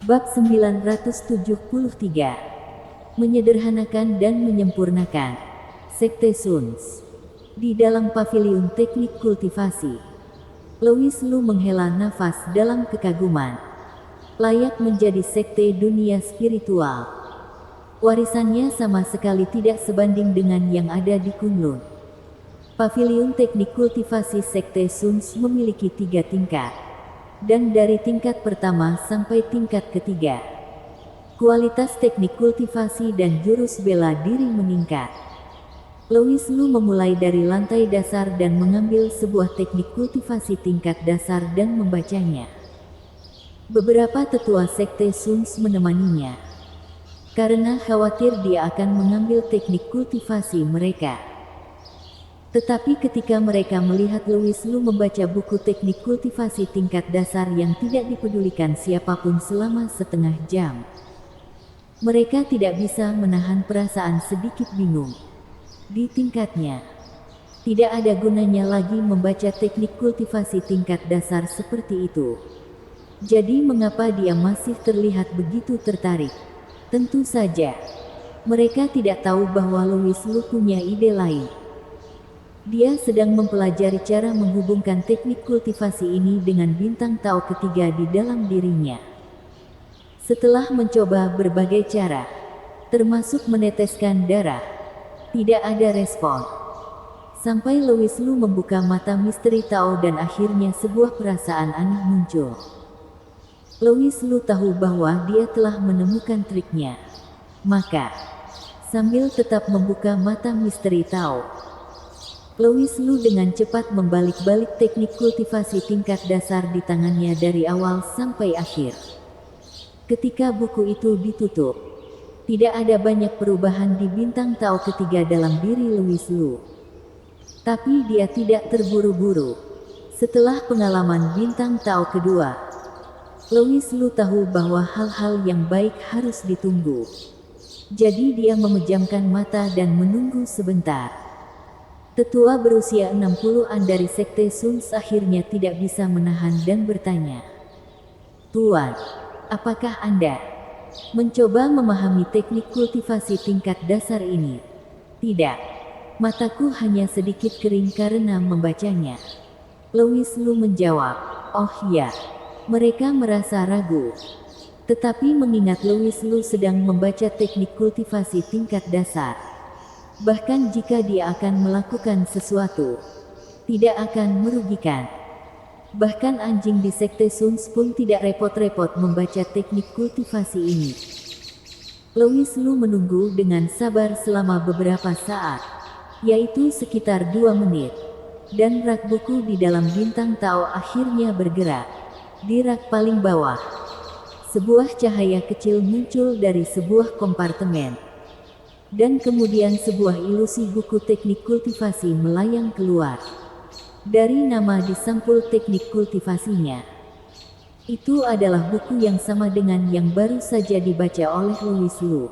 Bab 973. Menyederhanakan dan menyempurnakan. Sekte Suns. Di dalam paviliun teknik kultivasi, Louis Lu menghela nafas dalam kekaguman. Layak menjadi sekte dunia spiritual. Warisannya sama sekali tidak sebanding dengan yang ada di Kunlun. Paviliun teknik kultivasi Sekte Suns memiliki 3 tingkat. Dan dari tingkat pertama sampai tingkat ketiga, kualitas teknik kultivasi dan jurus bela diri meningkat. Louis Lu memulai dari lantai dasar dan mengambil sebuah teknik kultivasi tingkat dasar dan membacanya. Beberapa tetua Sekte Suns menemaninya, karena khawatir dia akan mengambil teknik kultivasi mereka. Tetapi ketika mereka melihat Louis Lu membaca buku teknik kultivasi tingkat dasar yang tidak dipedulikan siapapun selama setengah jam, mereka tidak bisa menahan perasaan sedikit bingung. Di tingkatnya, tidak ada gunanya lagi membaca teknik kultivasi tingkat dasar seperti itu. Jadi mengapa dia masih terlihat begitu tertarik? Tentu saja, mereka tidak tahu bahwa Louis Lu punya ide lain. Dia sedang mempelajari cara menghubungkan teknik kultivasi ini dengan bintang Tao ketiga di dalam dirinya. Setelah mencoba berbagai cara, termasuk meneteskan darah, tidak ada respon. Sampai Louis Lu membuka mata misteri Tao dan akhirnya sebuah perasaan aneh muncul. Louis Lu tahu bahwa dia telah menemukan triknya. Maka, sambil tetap membuka mata misteri Tao, Louis Lu dengan cepat membalik-balik teknik kultivasi tingkat dasar di tangannya dari awal sampai akhir. Ketika buku itu ditutup, tidak ada banyak perubahan di bintang Tao ketiga dalam diri Louis Lu. Tapi dia tidak terburu-buru. Setelah pengalaman bintang Tao kedua, Louis Lu tahu bahwa hal-hal yang baik harus ditunggu. Jadi dia memejamkan mata dan menunggu sebentar. Tetua berusia 60-an dari Sekte Suns akhirnya tidak bisa menahan dan bertanya, "Tuan, apakah Anda mencoba memahami teknik kultivasi tingkat dasar ini?" "Tidak. Mataku hanya sedikit kering karena membacanya." Louis Lu menjawab, "Oh ya." Mereka merasa ragu. Tetapi mengingat Louis Lu sedang membaca teknik kultivasi tingkat dasar, bahkan jika dia akan melakukan sesuatu, tidak akan merugikan. Bahkan anjing di Sekte Suns pun tidak repot-repot membaca teknik kultivasi ini. Louis Lu menunggu dengan sabar selama beberapa saat, yaitu sekitar 2 menit. Dan rak buku di dalam bintang Tao akhirnya bergerak. Di rak paling bawah, sebuah cahaya kecil muncul dari sebuah kompartemen. Dan kemudian sebuah ilusi buku teknik kultivasi melayang keluar. Dari nama di sampul teknik kultivasinya. Itu adalah buku yang sama dengan yang baru saja dibaca oleh Louis Lu.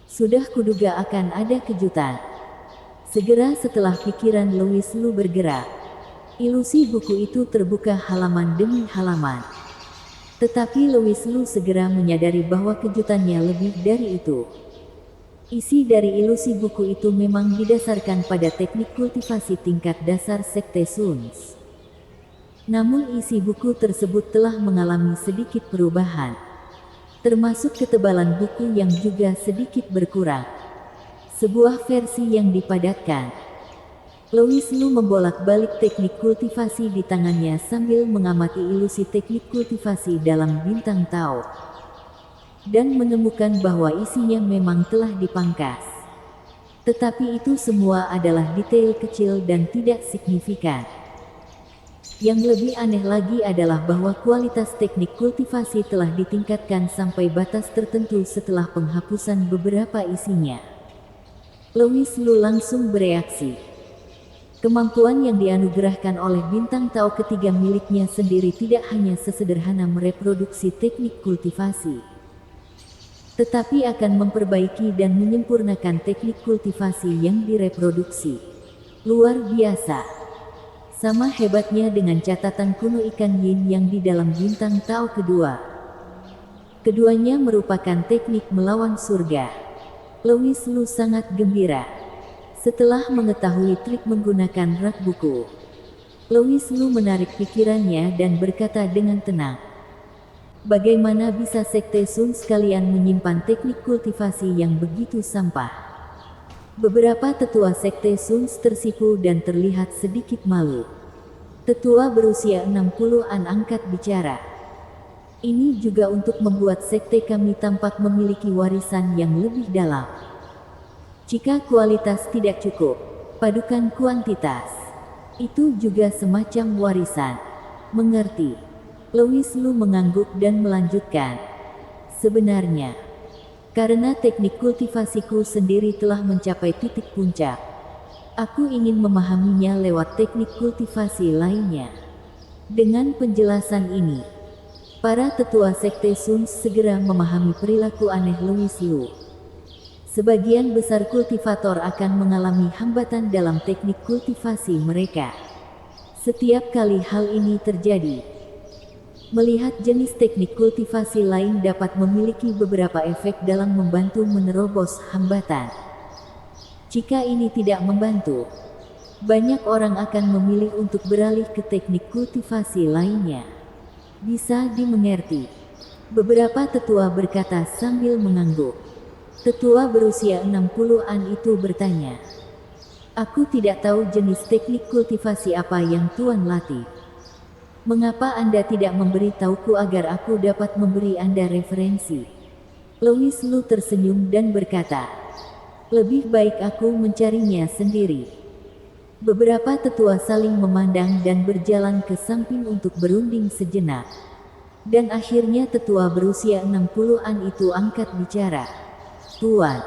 Sudah kuduga akan ada kejutan. Segera setelah pikiran Louis Lu bergerak, ilusi buku itu terbuka halaman demi halaman. Tetapi Louis Lu segera menyadari bahwa kejutannya lebih dari itu. Isi dari ilusi buku itu memang didasarkan pada teknik kultivasi tingkat dasar Sekte Suns. Namun isi buku tersebut telah mengalami sedikit perubahan, termasuk ketebalan buku yang juga sedikit berkurang. Sebuah versi yang dipadatkan. Louis Lu membolak-balik teknik kultivasi di tangannya sambil mengamati ilusi teknik kultivasi dalam bintang Tao, dan menemukan bahwa isinya memang telah dipangkas. Tetapi itu semua adalah detail kecil dan tidak signifikan. Yang lebih aneh lagi adalah bahwa kualitas teknik kultivasi telah ditingkatkan sampai batas tertentu setelah penghapusan beberapa isinya. Louis Lu langsung bereaksi. Kemampuan yang dianugerahkan oleh bintang Tao ketiga miliknya sendiri tidak hanya sesederhana mereproduksi teknik kultivasi, tetapi akan memperbaiki dan menyempurnakan teknik kultivasi yang direproduksi. Luar biasa. Sama hebatnya dengan catatan kuno ikan yin yang di dalam bintang Tao kedua. Keduanya merupakan teknik melawan surga. Louis Lu sangat gembira setelah mengetahui trik menggunakan rak buku. Louis Lu menarik pikirannya dan berkata dengan tenang, bagaimana bisa Sekte Sun sekalian menyimpan teknik kultivasi yang begitu sampah? Beberapa tetua Sekte Sun tersipu dan terlihat sedikit malu. Tetua berusia 60-an angkat bicara. Ini juga untuk membuat sekte kami tampak memiliki warisan yang lebih dalam. Jika kualitas tidak cukup, padukan kuantitas. Itu juga semacam warisan. Mengerti? Louis Lu mengangguk dan melanjutkan. Sebenarnya, karena teknik kultivasiku sendiri telah mencapai titik puncak, aku ingin memahaminya lewat teknik kultivasi lainnya. Dengan penjelasan ini, para tetua Sekte Sun segera memahami perilaku aneh Louis Lu. Sebagian besar kultivator akan mengalami hambatan dalam teknik kultivasi mereka. Setiap kali hal ini terjadi, melihat jenis teknik kultivasi lain dapat memiliki beberapa efek dalam membantu menerobos hambatan. Jika ini tidak membantu, banyak orang akan memilih untuk beralih ke teknik kultivasi lainnya. Bisa dimengerti? Beberapa tetua berkata sambil mengangguk. Tetua berusia 60-an itu bertanya, aku tidak tahu jenis teknik kultivasi apa yang Tuan latih. Mengapa Anda tidak memberitahuku agar aku dapat memberi Anda referensi? Louis Lu tersenyum dan berkata, lebih baik aku mencarinya sendiri. Beberapa tetua saling memandang dan berjalan ke samping untuk berunding sejenak. Dan akhirnya tetua berusia 60-an itu angkat bicara. Tuan,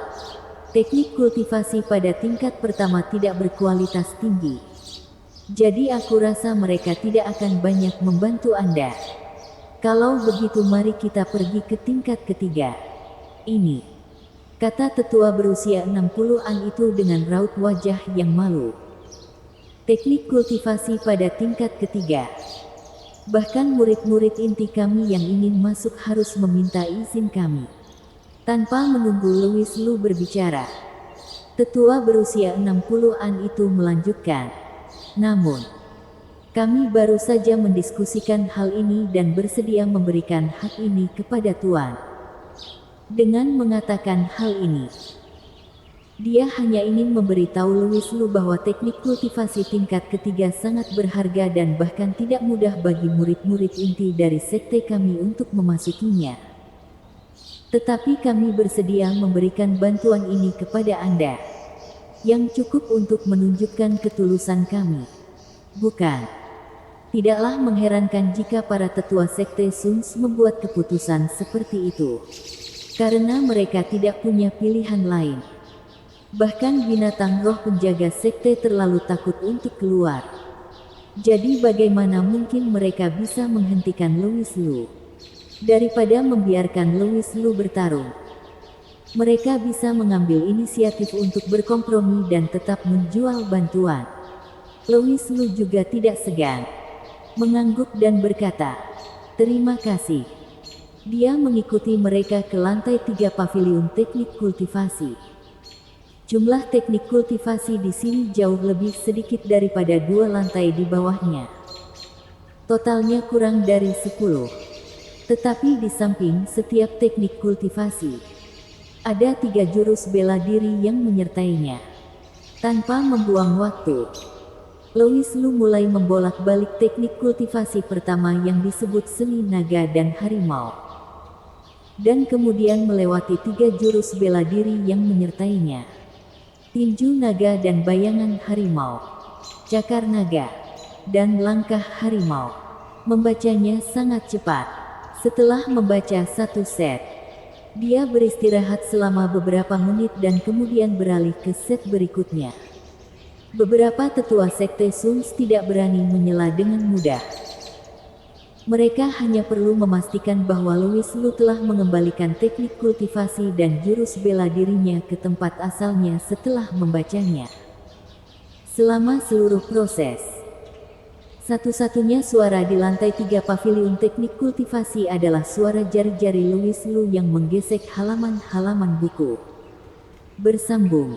teknik kultivasi pada tingkat pertama tidak berkualitas tinggi. Jadi aku rasa mereka tidak akan banyak membantu Anda. Kalau begitu mari kita pergi ke tingkat ketiga. Ini, kata tetua berusia 60-an itu dengan raut wajah yang malu. Teknik kultivasi pada tingkat ketiga. Bahkan murid-murid inti kami yang ingin masuk harus meminta izin kami. Tanpa menunggu Louis Lu berbicara, tetua berusia 60-an itu melanjutkan. Namun, kami baru saja mendiskusikan hal ini dan bersedia memberikan hak ini kepada Tuan. Dengan mengatakan hal ini, dia hanya ingin memberitahu Louis Lu bahwa teknik kultivasi tingkat ketiga sangat berharga dan bahkan tidak mudah bagi murid-murid inti dari sekte kami untuk memasukinya. Tetapi kami bersedia memberikan bantuan ini kepada Anda, yang cukup untuk menunjukkan ketulusan kami. Bukan? Tidaklah mengherankan jika para tetua Sekte Sun membuat keputusan seperti itu, karena mereka tidak punya pilihan lain. Bahkan binatang roh penjaga sekte terlalu takut untuk keluar. Jadi bagaimana mungkin mereka bisa menghentikan Louis Lu? Daripada membiarkan Louis Lu bertarung, mereka bisa mengambil inisiatif untuk berkompromi dan tetap menjual bantuan. Louis Lu juga tidak segan, mengangguk dan berkata, terima kasih. Dia mengikuti mereka ke lantai 3 paviliun teknik kultivasi. Jumlah teknik kultivasi di sini jauh lebih sedikit daripada 2 lantai di bawahnya. Totalnya kurang dari 10. Tetapi di samping setiap teknik kultivasi, ada 3 jurus bela diri yang menyertainya. Tanpa membuang waktu, Louis Lu mulai membolak-balik teknik kultivasi pertama yang disebut seni naga dan harimau. Dan kemudian melewati 3 jurus bela diri yang menyertainya. Tinju naga dan bayangan harimau, cakar naga, dan langkah harimau. Membacanya sangat cepat. Setelah membaca 1 set, dia beristirahat selama beberapa menit dan kemudian beralih ke set berikutnya. Beberapa tetua Sekte Sun tidak berani menyela dengan mudah. Mereka hanya perlu memastikan bahwa Louis Lu telah mengembalikan teknik kultivasi dan jurus bela dirinya ke tempat asalnya setelah membacanya. Selama seluruh proses, Satu-satunya suara di lantai 3 paviliun teknik kultivasi adalah suara jari-jari Louis Lu yang menggesek halaman-halaman buku. Bersambung.